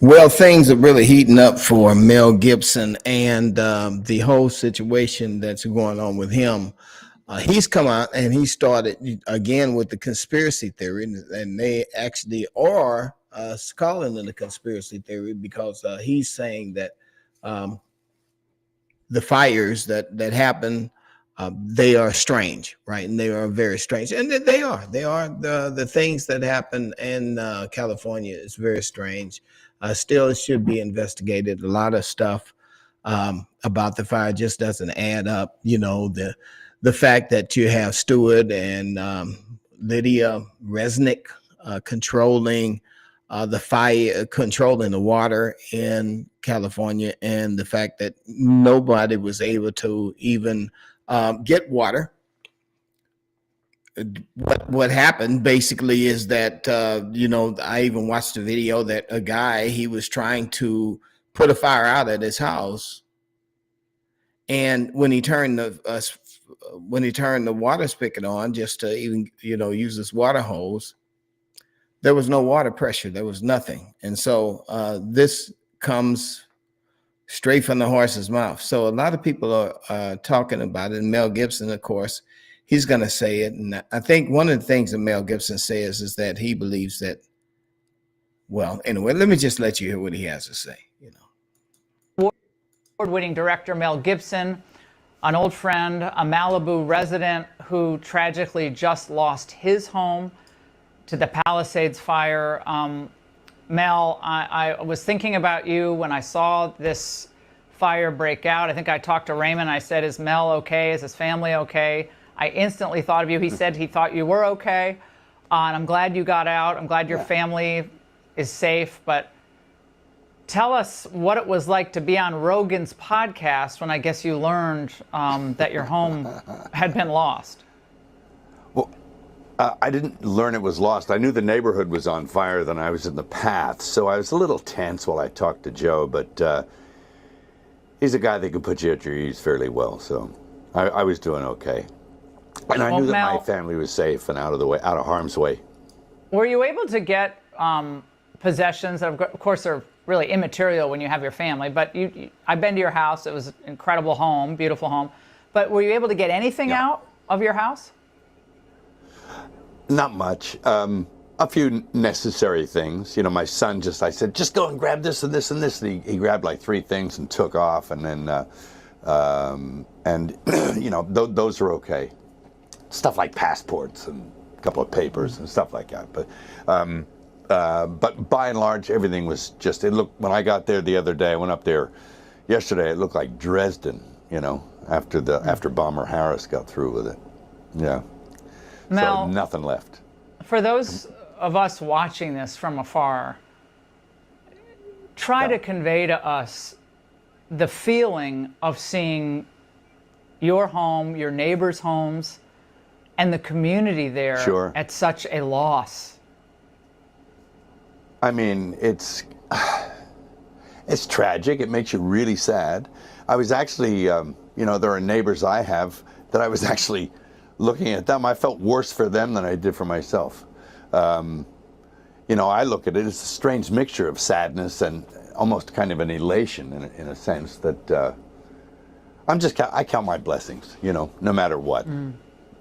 Well, things are really heating up for Mel Gibson and the whole situation that's going on with him. He's come out and he started again with the conspiracy theory, and they actually are calling it a conspiracy theory because he's saying that um, the fires that happen, they are strange, right? And they are very strange, and they are. They are the things that happen in California is very strange. Still, it should be investigated. A lot of stuff about the fire just doesn't add up. You know, the fact that you have Stewart and Lydia Resnick controlling the fire, controlling the water in California, and the fact that nobody was able to even get water. What happened basically is that I even watched a video that a guy, he was trying to put a fire out at his house, and when he turned the water spigot on just to even use this water hose, there was no water pressure. There was nothing. And so this comes straight from the horse's mouth. So a lot of people are talking about it. And Mel Gibson, of course, he's going to say it. And I think one of the things that Mel Gibson says is that he believes that, well, anyway, let me just let you hear what he has to say. Award-winning director Mel Gibson, an old friend, a Malibu resident who tragically just lost his home to the Palisades fire. Mel, I was thinking about you when I saw this fire break out. I think I talked to Raymond. I said, is Mel okay? Is his family okay? I instantly thought of you. He said he thought you were okay. And I'm glad you got out. I'm glad your family is safe. But tell us what it was like to be on Rogan's podcast when I guess you learned that your home had been lost. Well, I didn't learn it was lost. I knew the neighborhood was on fire, then I was in the path. So I was a little tense while I talked to Joe, but he's a guy that can put you at your ease fairly well. So I was doing okay. And I knew that Mel, my family was safe and out of harm's way. Were you able to get possessions that, of course, are really immaterial when you have your family, but I've been to your house. It was an incredible home, beautiful home. But were you able to get anything out of your house? Not much. A few necessary things. You know, my son I said, just go and grab this and this and this. And he grabbed like 3 things and took off. And then, those are okay. Stuff like passports and a couple of papers and stuff like that. But by and large, everything was just, it looked, when I got there the other day, I went up there yesterday, it looked like Dresden, after Bomber Harris got through with it. Yeah. Mel, so nothing left. For those of us watching this from afar, try to convey to us the feeling of seeing your home, your neighbors' homes, and the community there at such a loss. I mean, it's tragic. It makes you really sad. I was actually, there are neighbors I have that I was actually looking at them. I felt worse for them than I did for myself. I look at it as a strange mixture of sadness and almost kind of an elation in a sense that I count my blessings, no matter what.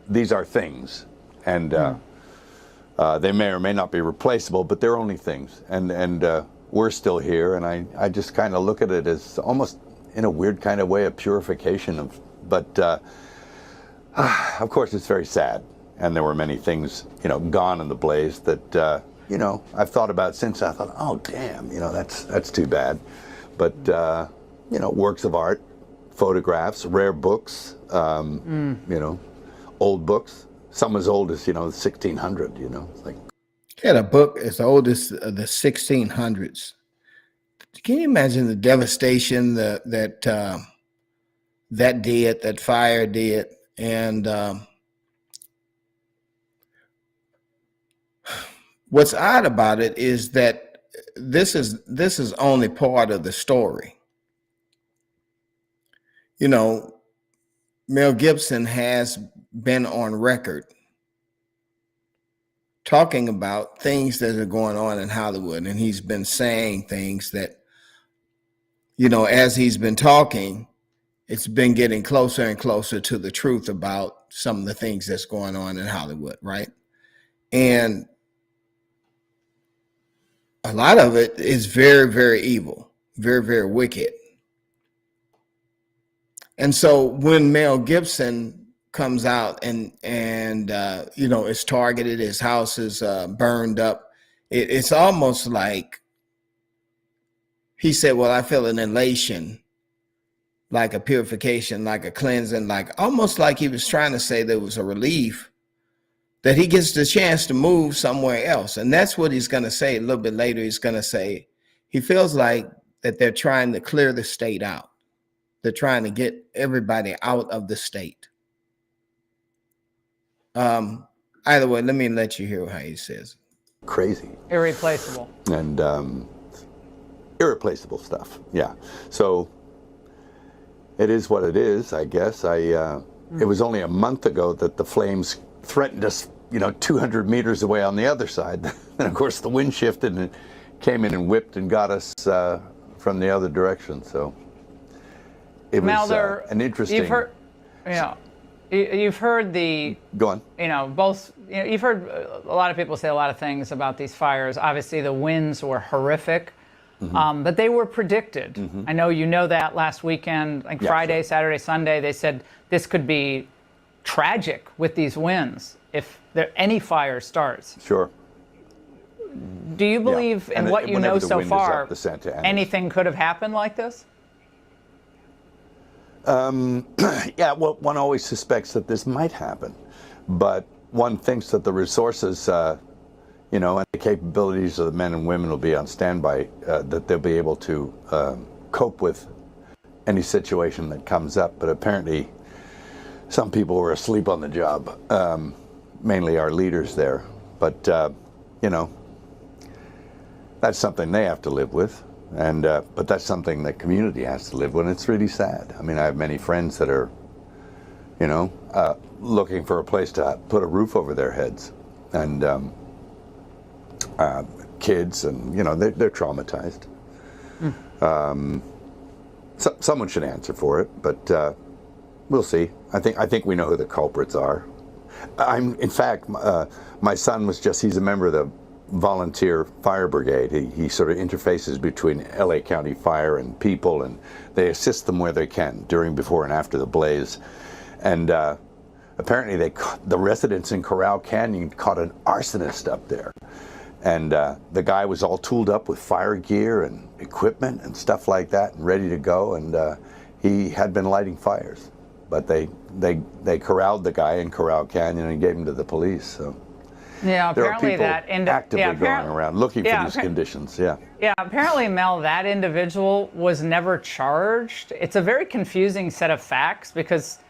These are things, and they may or may not be replaceable, but they're only things, and we're still here, and I just kind of look at it as almost in a weird kind of way a purification but of course it's very sad, and there were many things gone in the blaze that I've thought about since. I thought, oh damn, that's too bad, but works of art, photographs, rare books, old books. Some as old as 1600. It's like Had a book as old as the 1600s. Can you imagine the devastation that fire did? And what's odd about it is that this is only part of the story. Mel Gibson has been on record talking about things that are going on in Hollywood. And he's been saying things that, as he's been talking, it's been getting closer and closer to the truth about some of the things that's going on in Hollywood, right? And a lot of it is very, very evil, very, very wicked. And so when Mel Gibson comes out and is targeted, his house is burned up, it's almost like he said, well, I feel an elation, like a purification, like a cleansing, like almost like he was trying to say there was a relief that he gets the chance to move somewhere else. And that's what he's going to say a little bit later. He's going to say he feels like that they're trying to clear the state out. They're trying to get everybody out of the state. Either way, let me let you hear how he says. Crazy. Irreplaceable. And irreplaceable stuff. Yeah. So it is what it is, I guess. It was only a month ago that the flames threatened us, 200 meters away on the other side. And of course the wind shifted and it came in and whipped and got us from the other direction. So it was an interesting. You've heard the. Go on. You've heard a lot of people say a lot of things about these fires. Obviously, the winds were horrific, but they were predicted. I know that last weekend, like Friday, Saturday, Sunday, they said this could be tragic with these winds if any fire starts. Sure. Do you believe in what you know so far? Anything could have happened like this? Yeah, well, one always suspects that this might happen, but one thinks that the resources, and the capabilities of the men and women will be on standby, that they'll be able to cope with any situation that comes up. But apparently, some people were asleep on the job, mainly our leaders there. But, that's something they have to live with. And but that's something the community has to live with. It's really sad. I mean, I have many friends that are, looking for a place to put a roof over their heads, and kids, and they're traumatized. Someone should answer for it, but we'll see. I think we know who the culprits are. In fact, my son he's a member of the volunteer fire brigade. He sort of interfaces between LA County Fire and people, and they assist them where they can during, before, and after the blaze. And apparently the residents in Corral Canyon caught an arsonist up there, and the guy was all tooled up with fire gear and equipment and stuff like that and ready to go, and he had been lighting fires, but they corralled the guy in Corral Canyon and gave him to the police. So yeah, apparently there are people actively going around looking for these conditions. Yeah, apparently, Mel, that individual was never charged. It's a very confusing set of facts, because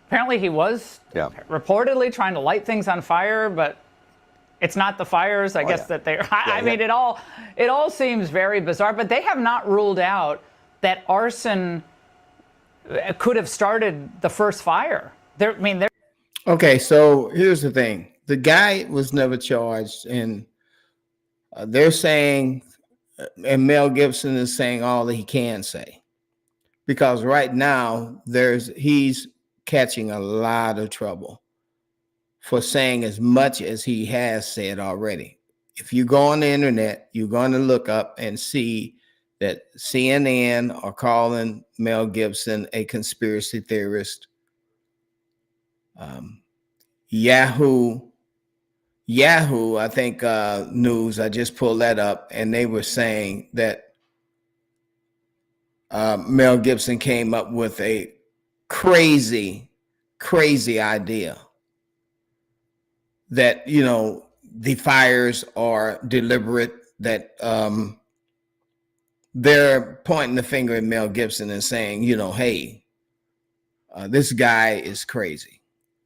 apparently he was reportedly trying to light things on fire, but it's not the fires, I guess, that they. I mean, it all seems very bizarre. But they have not ruled out that arson could have started the first fire. Okay, so here's the thing. The guy was never charged, and they're saying, and Mel Gibson is saying all that he can say, because right now he's catching a lot of trouble for saying as much as he has said already. If you go on the internet, you're going to look up and see that CNN are calling Mel Gibson a conspiracy theorist. Yahoo, I think, News, I just pulled that up, and they were saying that Mel Gibson came up with a crazy idea that, the fires are deliberate, that they're pointing the finger at Mel Gibson and saying, hey, this guy is crazy.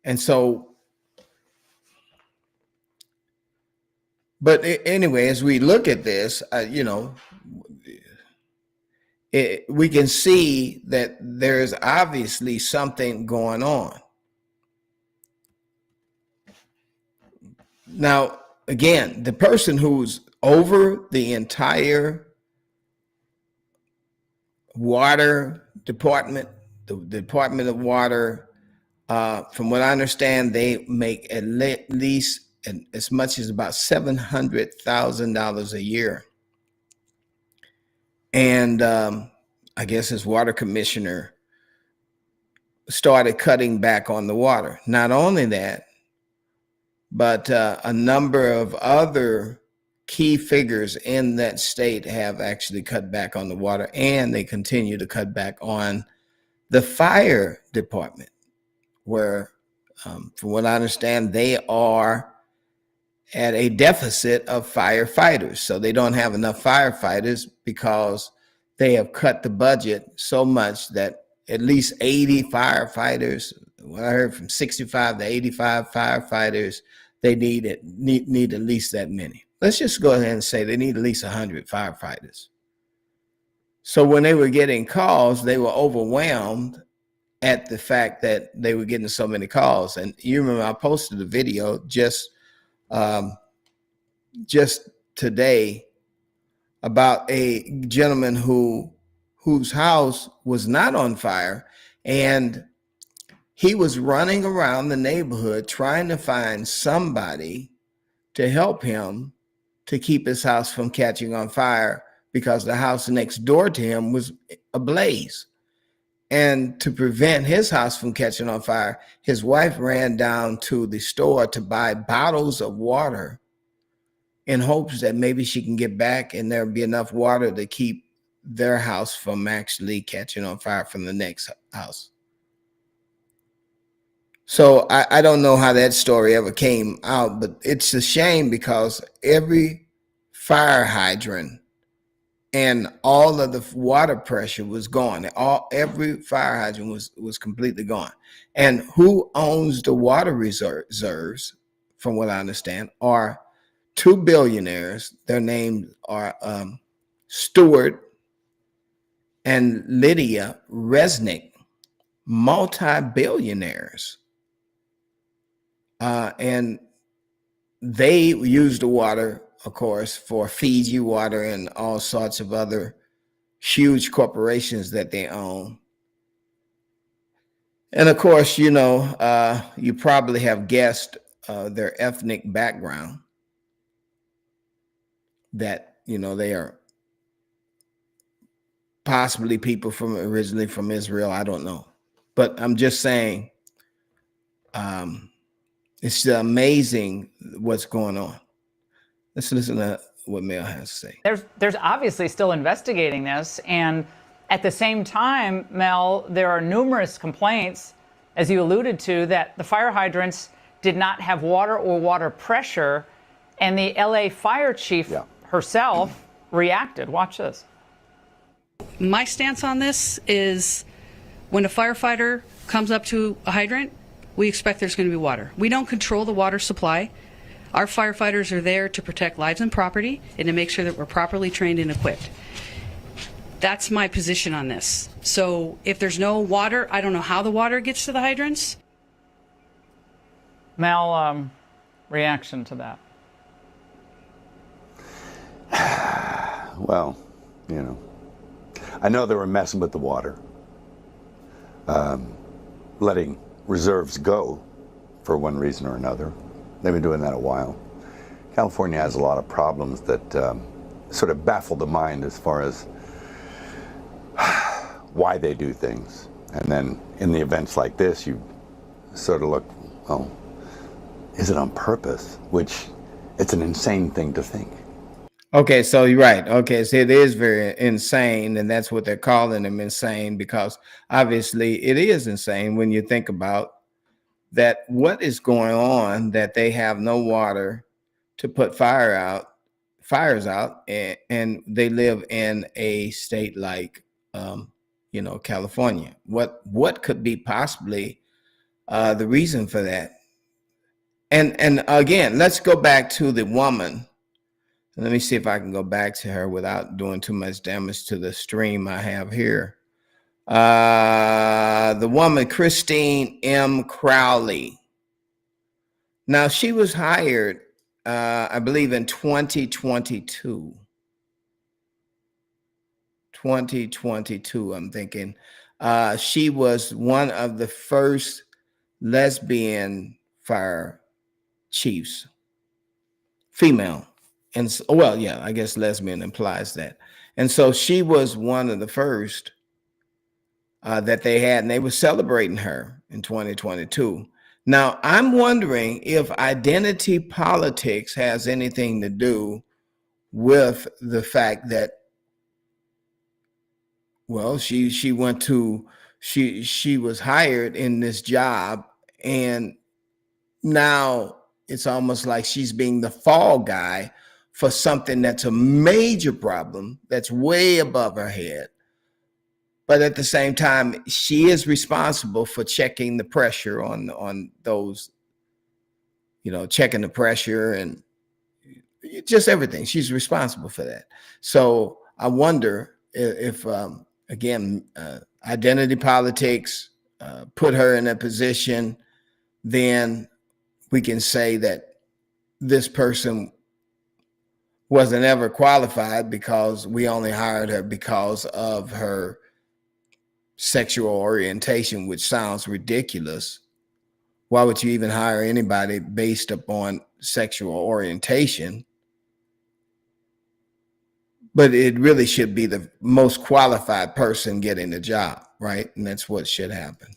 And so, but anyway, as we look at this, we can see that there's obviously something going on. Now, again, the person who's over the entire water department, the Department of Water, from what I understand, they make at least as much as about $700,000 a year. And I guess his water commissioner started cutting back on the water. Not only that, but a number of other key figures in that state have actually cut back on the water, and they continue to cut back on the fire department, where, from what I understand, they are at a deficit of firefighters. So they don't have enough firefighters because they have cut the budget so much that at least 80 firefighters, what I heard, from 65 to 85 firefighters, they need at least that many. Let's just go ahead and say they need at least 100 firefighters. So when they were getting calls, they were overwhelmed at the fact that they were getting so many calls. And you remember I posted a video just today about a gentleman whose house was not on fire, and he was running around the neighborhood trying to find somebody to help him to keep his house from catching on fire, because the house next door to him was ablaze. And to prevent his house from catching on fire, his wife ran down to the store to buy bottles of water in hopes that maybe she can get back and there'll be enough water to keep their house from actually catching on fire from the next house. So I don't know how that story ever came out, but it's a shame because every fire hydrant and all of the water pressure was gone. Every fire hydrant was completely gone. And who owns the water reserves, from what I understand, are two billionaires. Their names are Stuart and Lydia Resnick, multi-billionaires. And they use the water, of course, for Fiji Water and all sorts of other huge corporations that they own. And of course, you probably have guessed their ethnic background, that, they are possibly people originally from Israel. I don't know. But I'm just saying, it's amazing what's going on. Let's listen to what Mel has to say. There's obviously still investigating this, and at the same time, Mel, there are numerous complaints, as you alluded to, that the fire hydrants did not have water or water pressure, and the LA fire chief herself reacted. Watch this. My stance on this is, when a firefighter comes up to a hydrant, we expect there's going to be water. We don't control the water supply. Our firefighters are there to protect lives and property and to make sure that we're properly trained and equipped. That's my position on this. So if there's no water, I don't know how the water gets to the hydrants. Mel, reaction to that? Well, I know they were messing with the water, letting reserves go for one reason or another. They've been doing that a while. California has a lot of problems that sort of baffle the mind as far as why they do things. And then in the events like this, you sort of look, oh, is it on purpose? Which, it's an insane thing to think. Okay, so you're right. Okay, so it is very insane, and that's what they're calling them, insane, because obviously it is insane when you think about that. What is going on, that they have no water to put fires out, and they live in a state like California. What could be possibly the reason for that? And again, let's go back to the woman. Let me see if I can go back to her without doing too much damage to the stream I have here. The woman, Christine M. Crowley. Now, she was hired I believe in 2022. 2022, I'm thinking. She was one of the first lesbian fire chiefs, female. And well, yeah, I guess lesbian implies that. And so she was one of the first that they had, and they were celebrating her in 2022. Now, I'm wondering if identity politics has anything to do with the fact that, well, she went to she was hired in this job, and now it's almost like she's being the fall guy for something that's a major problem that's way above her head. But at the same time, she is responsible for checking the pressure on those, checking the pressure and just everything. She's responsible for that. So I wonder if again, identity politics put her in a position, then we can say that this person wasn't ever qualified because we only hired her because of her sexual orientation, which sounds ridiculous. Why would you even hire anybody based upon sexual orientation? But it really should be the most qualified person getting the job, right? And that's what should happen.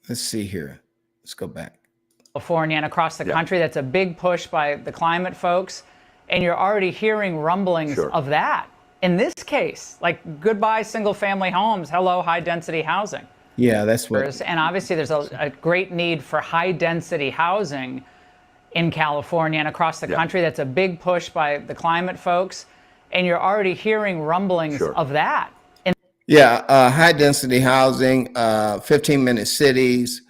Let's see here. Let's go back. California and across the country. That's a big push by the climate folks. And you're already hearing rumblings of that. In this case, like goodbye single family homes, hello high density housing. Yeah, that's what. And obviously there's a great need for high density housing in California and across the country. That's a big push by the climate folks. And you're already hearing rumblings of that. High density housing, 15-minute cities,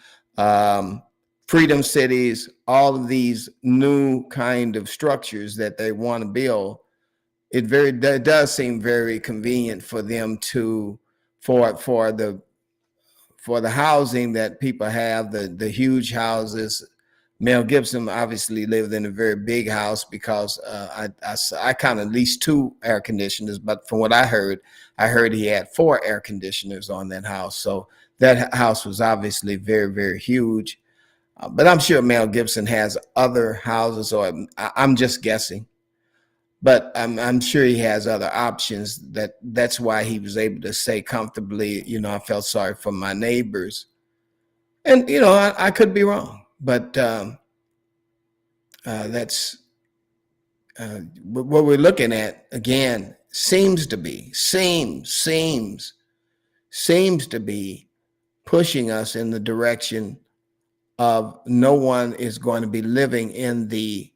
freedom cities, all of these new kind of structures that they want to build. It does seem very convenient for them to for the housing that people have, the huge houses. Mel Gibson obviously lived in a very big house because I counted at least 2 air conditioners, but from what I heard he had 4 air conditioners on that house. So that house was obviously very, very huge. But I'm sure Mel Gibson has other houses, or I'm just guessing. But I'm sure he has other options. That's why he was able to say comfortably, I felt sorry for my neighbors. And, I could be wrong. But that's what we're looking at, again, seems to be pushing us in the direction of no one is going to be living in the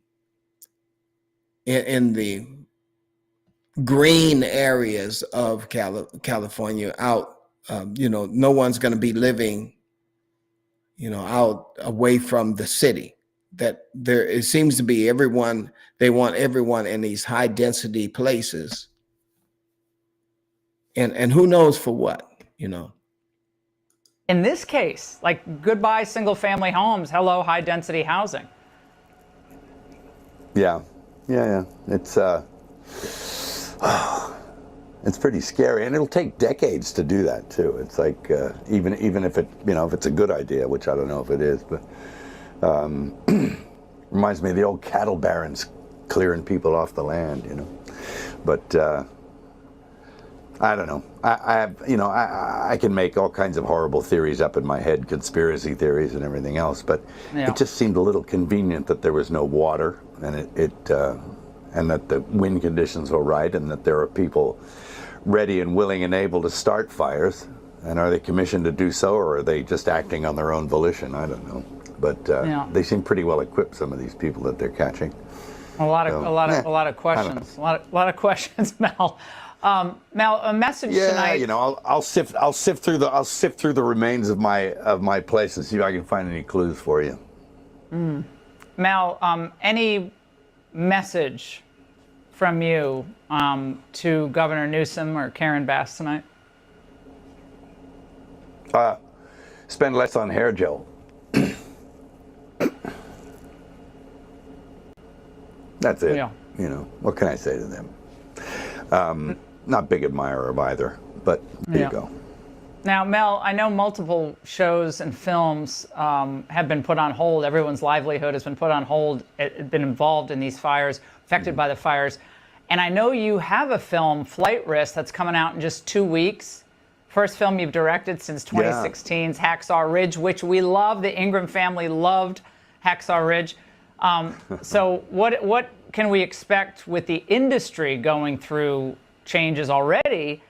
green areas of California out. No one's going to be living out away from the city. That there, it seems to be they want everyone in these high density places. And who knows for what, In this case, like goodbye single family homes, hello high density housing. Yeah. It's pretty scary, and it'll take decades to do that too. It's like even if it if it's a good idea, which I don't know if it is, but reminds me of the old cattle barons clearing people off the land, But I don't know. I can make all kinds of horrible theories up in my head, conspiracy theories and everything else, but it just seemed a little convenient that there was no water, and and that the wind conditions were right, and that there are people ready and willing and able to start fires. And are they commissioned to do so, or are they just acting on their own volition? I don't know. But they seem pretty well equipped, some of these people that they're catching. A lot of questions. A lot of questions, Mel. Mel, a message tonight. I'll sift through the remains of my place and see if I can find any clues for you. Mel, any message from you to Governor Newsom or Karen Bass tonight? Spend less on hair gel. That's it. Yeah. You know, what can I say to them? Not big admirer of either, but there Yeah. you go. Now, Mel, I know multiple shows and films have been put on hold. Everyone's livelihood has been put on hold, been involved in these fires, affected by the fires. And I know you have a film, Flight Risk, that's coming out in just 2 weeks. First film you've directed since 2016's Hacksaw Ridge, which we love. The Ingram family loved Hacksaw Ridge. So what can we expect with the industry going through changes already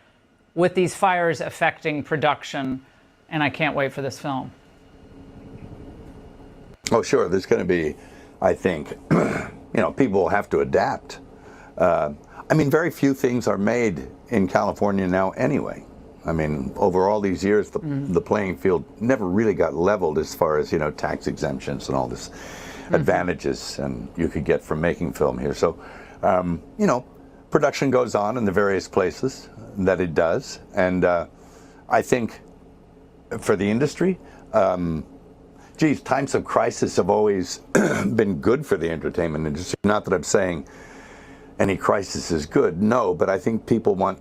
with these fires affecting production? And I can't wait for this film. Oh, sure. There's going to be, I think, people will have to adapt. I mean, very few things are made in California now anyway. I mean, over all these years, the playing field never really got leveled as far as, tax exemptions and all this advantages and you could get from making film here. So, production goes on in the various places that it does. And I think for the industry, times of crisis have always been good for the entertainment industry. Not that I'm saying any crisis is good, no, but I think people want,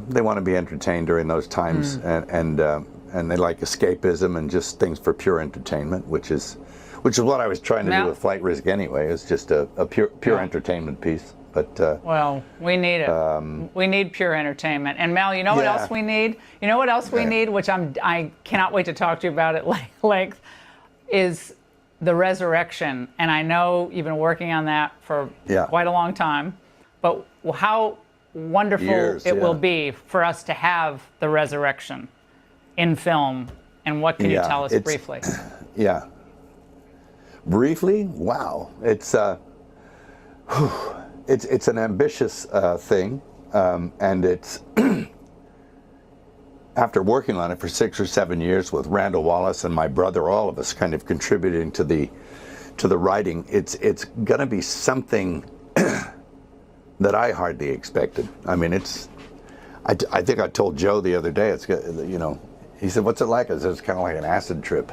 they want to be entertained during those times, and they like escapism and just things for pure entertainment, which is what I was trying to do with Flight Risk anyway. It's just a pure entertainment piece. But well, we need it. We need pure entertainment. And Mel, you know what else we need? You know what else we need, which I cannot wait to talk to you about at length, is the resurrection. And I know you've been working on that for quite a long time. But how wonderful it will be for us to have the resurrection in film. And what can you tell us briefly? Yeah. Briefly? Wow. It's an ambitious thing, and it's after working on it for 6 or 7 years with Randall Wallace and my brother, all of us kind of contributing to the writing. It's going to be something that I hardly expected. I mean, I think I told Joe the other day. He said, "What's it like?" I said, "It's kind of like an acid trip,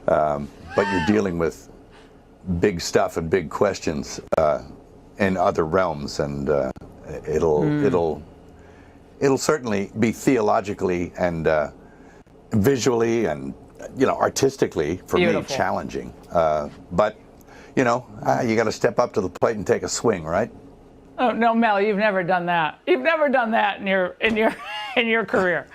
but you're dealing with big stuff and big questions in other realms, and it'll certainly be theologically and visually and artistically for me challenging. But you got to step up to the plate and take a swing, right?" Oh no, Mel, you've never done that. You've never done that in your career.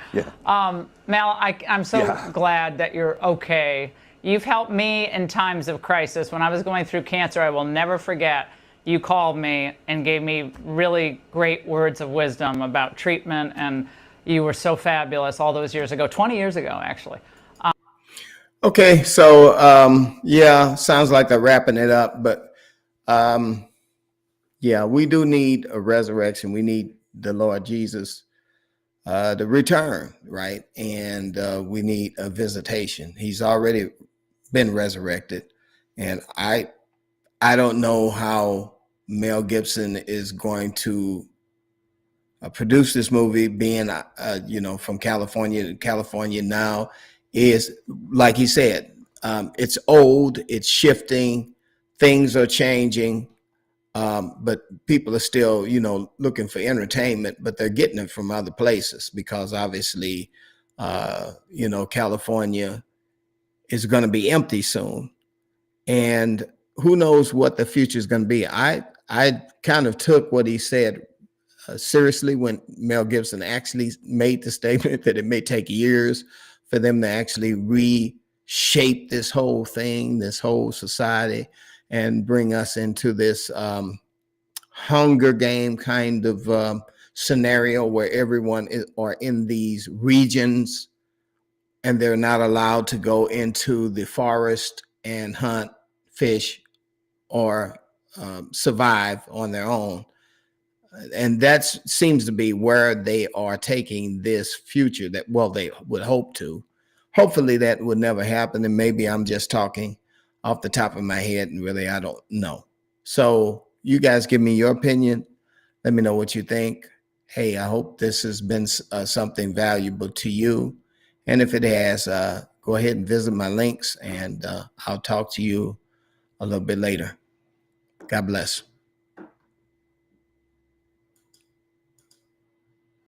Mel, I'm so glad that you're okay. You've helped me in times of crisis. When I was going through cancer, I will never forget, you called me and gave me really great words of wisdom about treatment, and you were so fabulous all those years ago, 20 years ago, actually. Okay, so sounds like they're wrapping it up, but we do need a resurrection. We need the Lord Jesus to return, right? And we need a visitation. He's already been resurrected, and I don't know how Mel Gibson is going to produce this movie, being from California. California now is, like he said, it's old, it's shifting, things are changing, but people are still looking for entertainment, but they're getting it from other places because obviously California is going to be empty soon, and who knows what the future is going to be. I kind of took what he said seriously when Mel Gibson actually made the statement that it may take years for them to actually reshape this whole thing, this whole society, and bring us into this Hunger Game kind of scenario where everyone are in these regions and they're not allowed to go into the forest and hunt, fish, or survive on their own. And that seems to be where they are taking this future that, they would hope to. Hopefully that would never happen. And maybe I'm just talking off the top of my head and really, I don't know. So you guys give me your opinion. Let me know what you think. Hey, I hope this has been something valuable to you. And if it has, go ahead and visit my links, and I'll talk to you a little bit later. God bless.